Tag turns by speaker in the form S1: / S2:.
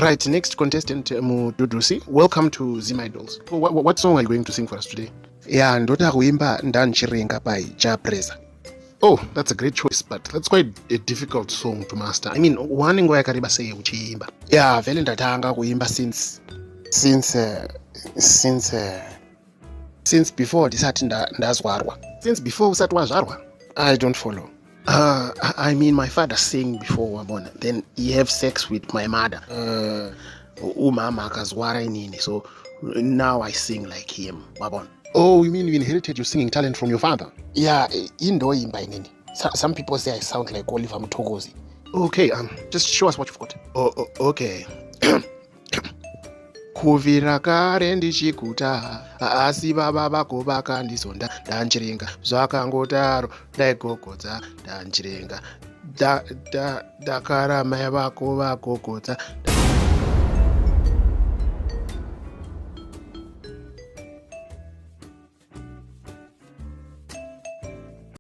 S1: Right, next contestant, Mududusi. Welcome to Zim Idols. What song are you going to sing for us today? Yeah, ndoda kuimba ndanchirenga by Japreza. Oh, that's a great choice, but that's quite a difficult song to master. I mean, one nguva yakareba sei uchiimba? Yeah, vele ndatanga kuimba since before ndisati ndazvarwa. Since before usati wazvarwa? I don't follow. I mean, my father sang before wabona. Then he have sex with my mother. Umama akazwara inini. So now I sing like him wabona. Oh, you mean you inherited your singing talent from your father? Yeah, indoimba inini. Some people say I sound like Oliver Mtogozi. Okay, just show us what you've got. Okay. Kuvira kare ndichikuta asi baba vako vakandizonda ndanchirenga zvakangotaro daigogodza ndanchirenga dakara mai vako vagogodza